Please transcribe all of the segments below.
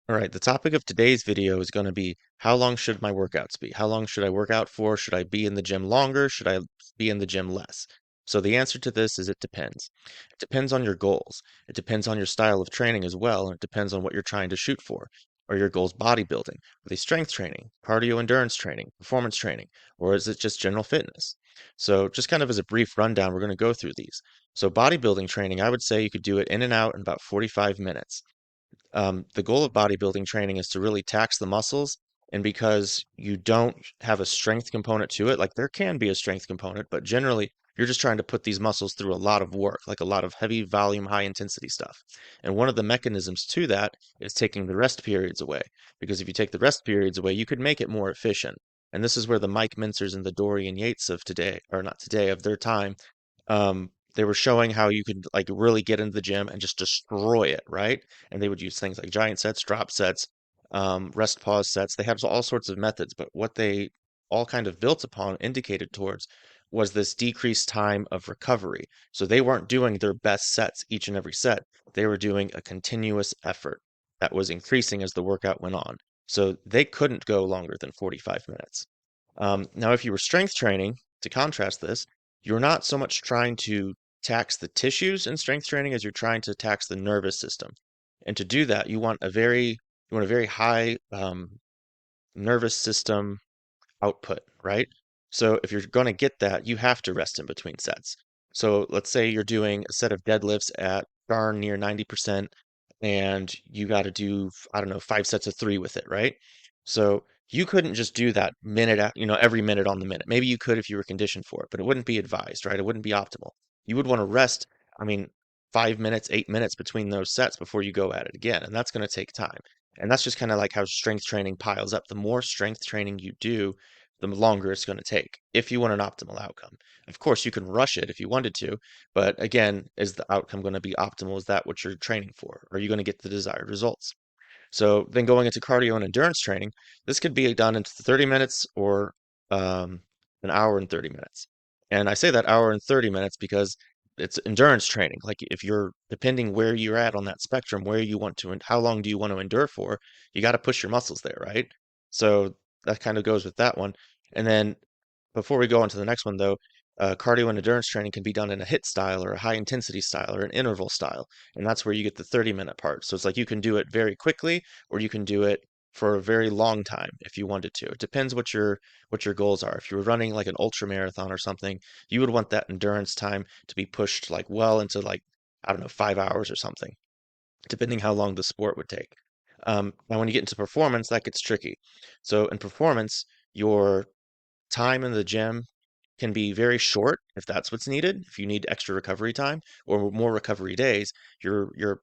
All right, the topic of today's video is going to be how long should my workouts be? How long should I work out for? Should I be in the gym longer? Should I be in the gym less? So the answer to this is it depends. It depends on your goals. It depends on your style of training as well, and it depends on what you're trying to shoot for. Are your goals bodybuilding? Are they strength training, cardio endurance training, performance training, or is it just general fitness? So just kind of as a brief rundown, we're going to go through these. So bodybuilding training, I would say you could do it in and out in about 45 minutes. The goal of bodybuilding training is to really tax the muscles. And because you don't have a strength component to it, like there can be a strength component, but generally you're just trying to put these muscles through a lot of work, like a lot of heavy volume, high intensity stuff. And one of the mechanisms to that is taking the rest periods away. Because if you take the rest periods away, you could make it more efficient. And this is where the Mike Mincers and the Dorian Yates of today, or not today, of their time, they were showing how you could like really get into the gym and just destroy it, right? And they would use things like giant sets, drop sets, rest pause sets. They have all sorts of methods, but what they all kind of built upon, indicated towards, was this decreased time of recovery. So they weren't doing their best sets each and every set. They were doing a continuous effort that was increasing as the workout went on. So they couldn't go longer than 45 minutes. Now, if you were strength training, to contrast this, you're not so much trying to tax the tissues in strength training as you're trying to tax the nervous system. And to do that, you want a very high nervous system output, right? So if you're going to get that, you have to rest in between sets. So let's say you're doing a set of deadlifts at darn near 90%, and you got to do, I don't know, 5 sets of three with it, right? So you couldn't just do that every minute on the minute. Maybe you could if you were conditioned for it, but it wouldn't be advised, right? It wouldn't be optimal. You would want to rest, I mean, 5 minutes, 8 minutes between those sets before you go at it again. And that's going to take time. And that's just kind of like how strength training piles up. The more strength training you do, the longer it's going to take if you want an optimal outcome. Of course, you can rush it if you wanted to, but again, is the outcome going to be optimal? Is that what you're training for? Are you going to get the desired results? So then going into cardio and endurance training, this could be done in 30 minutes or an hour and 30 minutes. And I say that hour and 30 minutes because it's endurance training. Like if you're depending where you're at on that spectrum, where you want to, and how long do you want to endure for, you got to push your muscles there, right? So that kind of goes with that one. And then before we go on to the next one, though, cardio and endurance training can be done in a HIIT style or a high intensity style or an interval style. And that's where you get the 30-minute part. So it's like you can do it very quickly or you can do it for a very long time if you wanted to. It depends what your goals are. If you were running like an ultra marathon or something, you would want that endurance time to be pushed like well into like, I don't know, 5 hours or something, depending how long the sport would take. Now, when you get into performance, that gets tricky. So in performance, your time in the gym can be very short if that's what's needed. If you need extra recovery time or more recovery days, your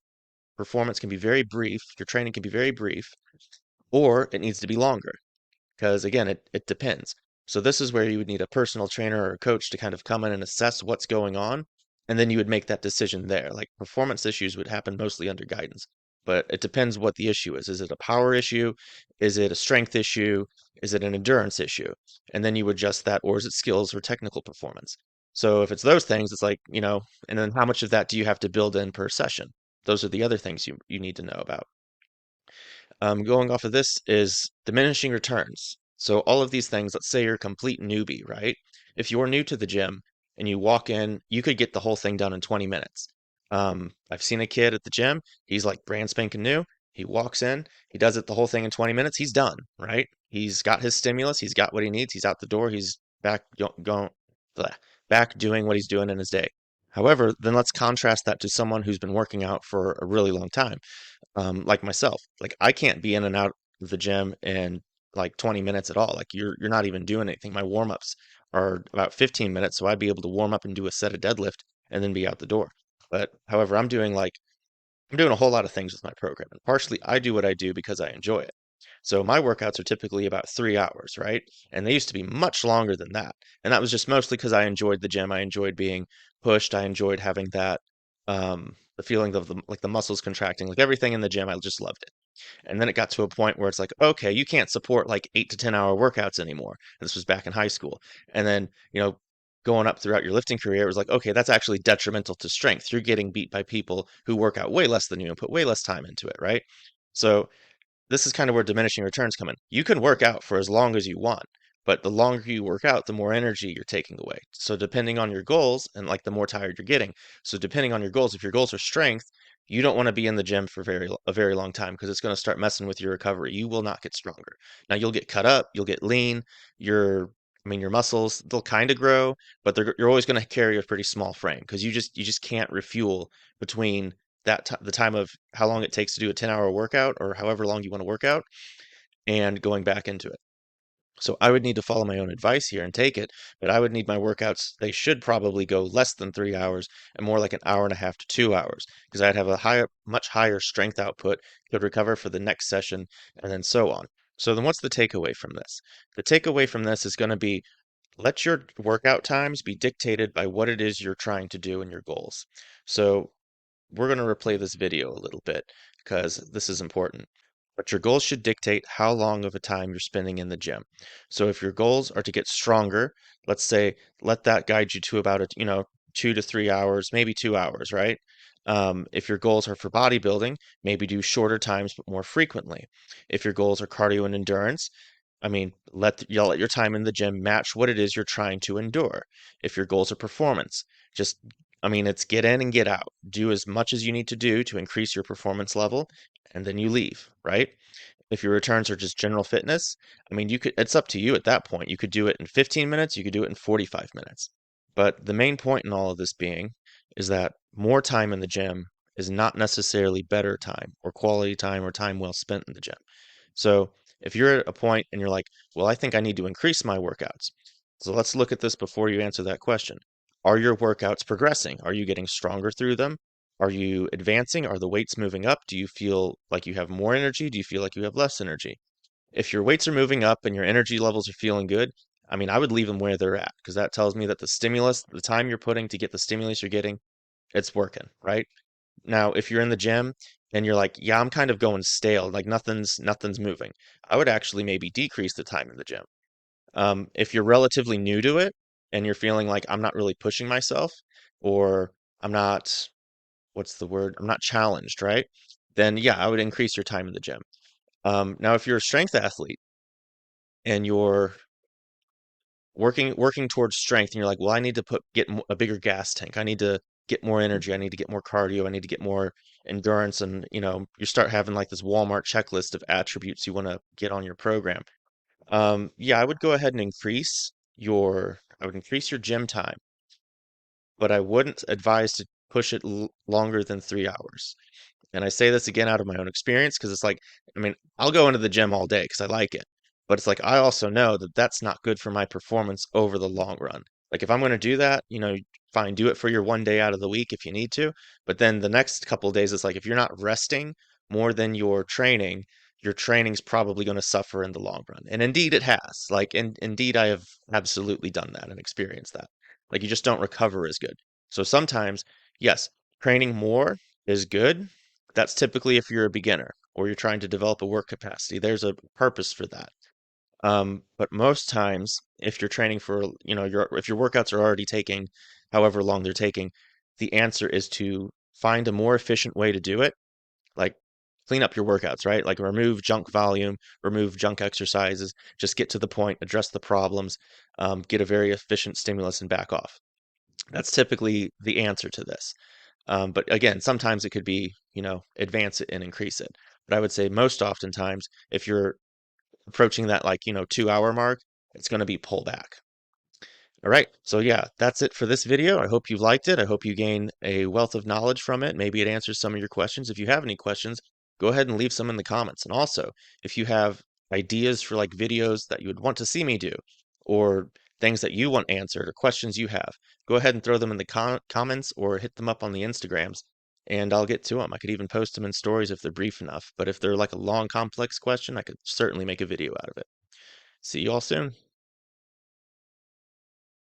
performance can be very brief, your training can be very brief, or it needs to be longer because again, it depends. So this is where you would need a personal trainer or a coach to kind of come in and assess what's going on, and then you would make that decision there. Like performance issues would happen mostly under guidance, but it depends what the issue is. Is it a power issue? Is it a strength issue? Is it an endurance issue? And then you adjust that, or is it skills or technical performance? So if it's those things, it's like, and then how much of that do you have to build in per session? Those are the other things you need to know about. Going off of this is diminishing returns. So all of these things, let's say you're a complete newbie, right? If you're new to the gym and you walk in, you could get the whole thing done in 20 minutes. I've seen a kid at the gym. He's like brand spanking new. He walks in, he does it the whole thing in 20 minutes. He's done, right? He's got his stimulus. He's got what he needs. He's out the door. He's going, back doing what he's doing in his day. However, then let's contrast that to someone who's been working out for a really long time, like myself. Like I can't be in and out of the gym in like 20 minutes at all. Like you're not even doing anything. My warm-ups are about 15 minutes, so I'd be able to warm up and do a set of deadlift and then be out the door. But however, I'm doing a whole lot of things with my program. And partially I do what I do because I enjoy it. So my workouts are typically about 3 hours, right? And they used to be much longer than that. And that was just mostly because I enjoyed the gym. I enjoyed being pushed. I enjoyed having that, the feeling of the muscles contracting, like everything in the gym. I just loved it. And then it got to a point where it's like, okay, you can't support like 8 to 10 hour workouts anymore. And this was back in high school. And then, going up throughout your lifting career, it was like, okay, that's actually detrimental to strength. You're getting beat by people who work out way less than you and put way less time into it, right? So this is kind of where diminishing returns come in. You can work out for as long as you want, but the longer you work out, the more energy you're taking away. So depending on your goals and like the more tired you're getting. So depending on your goals, if your goals are strength, you don't want to be in the gym for a very long time because it's going to start messing with your recovery. You will not get stronger. Now you'll get cut up, you'll get lean, your muscles, they'll kind of grow, but you're always going to carry a pretty small frame because you just can't refuel between the time of how long it takes to do a 10-hour workout or however long you want to work out and going back into it. So I would need to follow my own advice here and take it, but I would need my workouts, they should probably go less than 3 hours and more like an hour and a half to 2 hours because I'd have much higher strength output, could recover for the next session, and then so on. So then what's the takeaway from this? The takeaway from this is going to be let your workout times be dictated by what it is you're trying to do and your goals. So we're going to replay this video a little bit because this is important. But your goals should dictate how long of a time you're spending in the gym. So if your goals are to get stronger, let's say let that guide you to about 2 to 3 hours, maybe 2 hours, right? If your goals are for bodybuilding, maybe do shorter times but more frequently. If your goals are cardio and endurance, let your time in the gym match what it is you're trying to endure. If your goals are performance, just, it's get in and get out. Do as much as you need to do to increase your performance level, and then you leave, right? If your returns are just general fitness, it's up to you at that point. You could do it in 15 minutes, you could do it in 45 minutes. But the main point in all of this being is that more time in the gym is not necessarily better time or quality time or time well spent in the gym. So if you're at a point and you're like, well, I think I need to increase my workouts. So let's look at this before you answer that question. Are your workouts progressing? Are you getting stronger through them? Are you advancing? Are the weights moving up? Do you feel like you have more energy? Do you feel like you have less energy? If your weights are moving up and your energy levels are feeling good, I would leave them where they're at because that tells me that the stimulus, the time you're putting to get the stimulus you're getting, it's working, right? Now, if you're in the gym and you're like, yeah, I'm kind of going stale, like nothing's moving, I would actually maybe decrease the time in the gym. If you're relatively new to it and you're feeling like I'm not really pushing myself or I'm not, what's the word? I'm not challenged, right? Then yeah, I would increase your time in the gym. Now, if you're a strength athlete and you're working towards strength and you're like, well, I need to a bigger gas tank. I need to get more energy. I need to get more cardio. I need to get more endurance. And, you start having like this Walmart checklist of attributes you want to get on your program. Yeah, I would go ahead and I would increase your gym time, but I wouldn't advise to push it longer than 3 hours. And I say this again out of my own experience because it's like, I'll go into the gym all day because I like it. But it's like, I also know that that's not good for my performance over the long run. Like, if I'm going to do that, fine, do it for your one day out of the week if you need to. But then the next couple of days, it's like, if you're not resting more than your training's probably going to suffer in the long run. And indeed, it has. Like, indeed, I have absolutely done that and experienced that. Like, you just don't recover as good. So sometimes, yes, training more is good. That's typically if you're a beginner or you're trying to develop a work capacity. There's a purpose for that. But most times, if you're training for, if your workouts are already taking however long they're taking, the answer is to find a more efficient way to do it. Like clean up your workouts, right? Like remove junk volume, remove junk exercises, just get to the point, address the problems, get a very efficient stimulus and back off. That's typically the answer to this. But again, sometimes it could be, advance it and increase it. But I would say most oftentimes, if you're approaching that 2 hour mark, it's going to be pull back. All right. So yeah, that's it for this video. I hope you liked it. I hope you gain a wealth of knowledge from it. Maybe it answers some of your questions. If you have any questions, go ahead and leave some in the comments. And also, if you have ideas for like videos that you would want to see me do, or things that you want answered, or questions you have, go ahead and throw them in the comments or hit them up on the Instagrams, and I'll get to them. I could even post them in stories if they're brief enough. But if they're like a long, complex question, I could certainly make a video out of it. See you all soon.